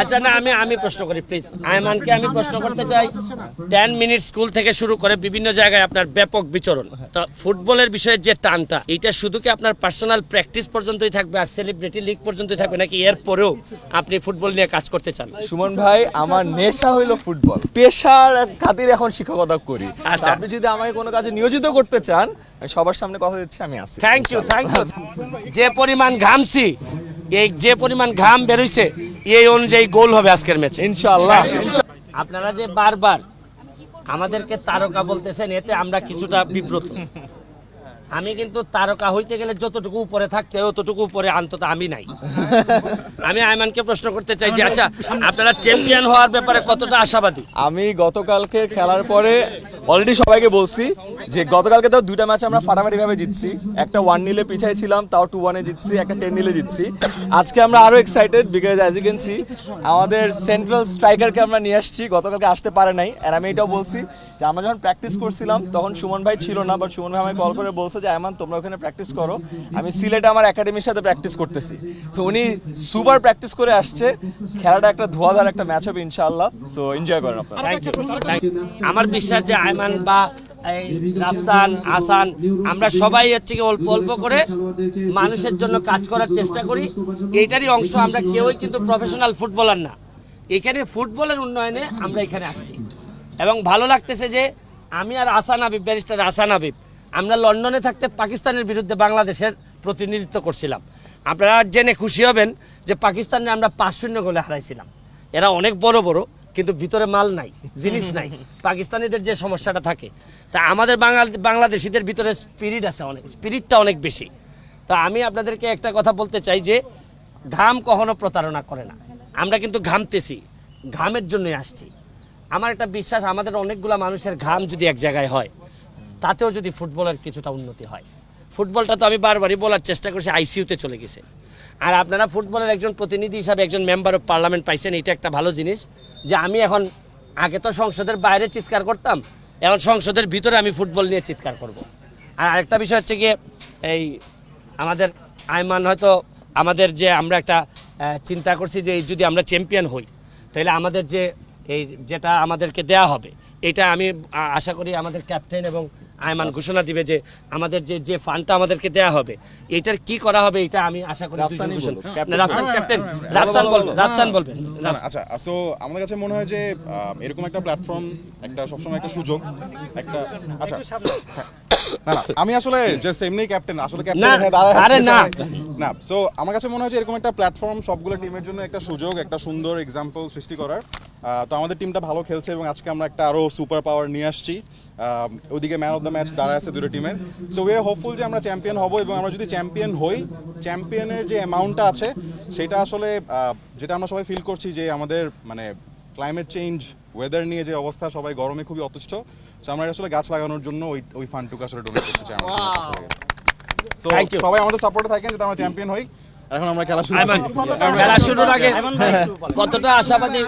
আচ্ছা না আমি প্রশ্ন করি প্লিজ আয়মানকে আমি প্রশ্ন করতে চাই 10 মিনিট স্কুল থেকে শুরু করে বিভিন্ন জায়গায় আপনার ব্যাপক বিচরণ তো ফুটবলের বিষয়ে যে টানটা এটা শুধু কি আপনার পার্সোনাল প্র্যাকটিস পর্যন্তই থাকবে আর সেলিব্রিটি লিগ পর্যন্তই থাকবে নাকি এর পরেও আপনি ফুটবল নিয়ে কাজ করতে চান? সুমন ভাই আমার নেশা হইলো ফুটবল, পেশার খাতিরে এখন শিক্ষকতা করি। আচ্ছা আপনি যদি আমাকে কোনো কাজে নিয়োজিত করতে চান আমি সবার সামনে কথা দিচ্ছি আমি আছি। থ্যাংক ইউ যে পরিমাণ ঘামছি এই যে পরিমাণ ঘাম বেরোইছে এই অনুযায়ী গোল হবে আজকের ম্যাচে ইনশাআল্লাহ। আপনারা যে বারবার আমাদেরকে তারকা বলতেছেন এতে আমরা কিছুটা বিব্রত। আমি কিন্তু তারকা হইতে গেলে যতটুকু উপরে থাকতে হয় ততটুকু উপরে অন্তত আমি নাই। আমি আয়মানকে প্রশ্ন করতে চাই যে আচ্ছা আপনারা চ্যাম্পিয়ন হওয়ার ব্যাপারে কতটা আশাবাদী? আমি গতকালকে খেলার পরে অলরেডি সবাইকে বলছি যে গতকালকে তো দুইটা ম্যাচ আমরা ফাটাফাটি ভাবে জিতছি, একটা 1-0 পিছায় ছিলাম তাও 2-1 জিতছি, একটা 10-0 জিতছি। আজকে আমরা আরো excited because as you can see আমাদের সেন্ট্রাল স্ট্রাইকারকে আমরা নিয়ে আসছি, গতকালকে আসতে পারে নাই। আর আমি এটাও বলছি যে আমরা যখন প্র্যাকটিস করছিলাম তখন সুমন ভাই ছিল না, বাট সুমন ভাই আমাকে কল করে বলছে যে আয়মান তোমরা ওখানে প্র্যাকটিস করো, আমি সিলেটে আমার একাডেমির সাথে প্র্যাকটিস করতেছি। সো উনি সুপার প্র্যাকটিস করে আসছে, খেলাটা একটা ধোঁয়াধার একটা ম্যাচ হবে ইনশাআল্লাহ। সো এনজয় করেন আপনারা। Thank you. আমার বিশ্বাস যে আয়মান বা রাফসান আসান আমরা সবাই হচ্ছে কি অল্প অল্প করে মানুষের জন্য কাজ করার চেষ্টা করি, এইটারই অংশ। আমরা কেউই কিন্তু প্রফেশনাল ফুটবলার না, এখানে ফুটবলের উন্নয়নে আমরা এখানে আসছি এবং ভালো লাগতেছে যে আমি আর আসান হাবিব ব্যারিস্টার আসান হাবিব আমরা লন্ডনে থাকতে পাকিস্তানের বিরুদ্ধে বাংলাদেশের প্রতিনিধিত্ব করছিলাম। আপনারা জেনে খুশি হবেন যে পাকিস্তানে আমরা 5-0 গোলে হারাইছিলাম। এরা অনেক বড় বড় কিন্তু ভিতরে মাল নাই, জিনিস নাই। পাকিস্তানিদের যে সমস্যাটা থাকে তা আমাদের বাংলাদেশিদের ভিতরে স্পিরিট আছে, অনেক স্পিরিটটা অনেক বেশি। তা আমি আপনাদেরকে একটা কথা বলতে চাই যে ঘাম কখনো প্রতারণা করে না। আমরা কিন্তু ঘামতেছি, ঘামের জন্যই আসছি। আমার একটা বিশ্বাস আমাদের অনেকগুলা মানুষের ঘাম যদি এক জায়গায় হয় তাতেও যদি ফুটবলের কিছুটা উন্নতি হয়। ফুটবলটা তো আমি বারবারই বলার চেষ্টা করছি আইসিইউতে চলে গেছে, আর আপনারা ফুটবলের একজন প্রতিনিধি হিসাবে একজন মেম্বার অফ পার্লামেন্ট পাইছেন, এটা একটা ভালো জিনিস। যে আমি এখন আগে তো সংসদের বাইরে চিৎকার করতাম, এখন সংসদের ভিতরে আমি ফুটবল নিয়ে চিৎকার করব। আর আরেকটা বিষয় হচ্ছে গিয়ে এই আমাদের আয়মান হয়তো আমাদের যে আমরা একটা চিন্তা করছি যে যদি আমরা চ্যাম্পিয়ন হই তাহলে আমাদের যে এই যেটা আমাদেরকে দেয়া হবে এটা আমি আশা করি আমাদের ক্যাপ্টেন এবং আয়মান ঘোষণা দিবে যে আমাদের যে ফান্ডটা আমাদেরকে দেয়া হবে এটার কি করা হবে এটা আমি আশা করি রাফসান বলবেন। আচ্ছা সো আমাদের কাছে মনে হয় যে এরকম একটা প্ল্যাটফর্ম একটা সবসময় একটা সুযোগ একটা আচ্ছা না আমি আসলে জাস্ট এমনি ক্যাপ্টেন আসলে ক্যাপ্টেন আরে না না সো আমার কাছে মনে হয় যে এরকম একটা প্ল্যাটফর্ম সবগুলো টিমের জন্য একটা সুযোগ, একটা সুন্দর এক্সাম্পল সৃষ্টি করার। তো আমাদের টিমটা ভালো খেলছে এবং আজকে আমরা একটা আরো সুপার পাওয়ার নিয়ে আসছি। ওইদিকে ম্যান অফ দ্য ম্যাচ দাঁড়ায় আছে দুটো টিমের। সো উই আর হোপফুল যে আমরা চ্যাম্পিয়ন হব এবং আমরা যদি চ্যাম্পিয়ন হই চ্যাম্পিয়নের যে অ্যামাউন্টটা আছে সেটা আসলে যেটা আমরা সবাই ফিল করছি যে আমাদের মানে ক্লাইমেট চেঞ্জ ওয়েদার নিয়ে যে অবস্থা, সবাই গরমে খুবই অতিষ্ঠ। সো আমরা আসলে গাছ লাগানোর জন্য ওই ফান্ডটুকু আসলে ডোনেট করতে চাই। সো সবাই আমাদের সাপোর্টে থাকেন যাতে আমরা চ্যাম্পিয়ন হই। এখন আমরা খেলা শুরুর আগে কতটা আশাবাদী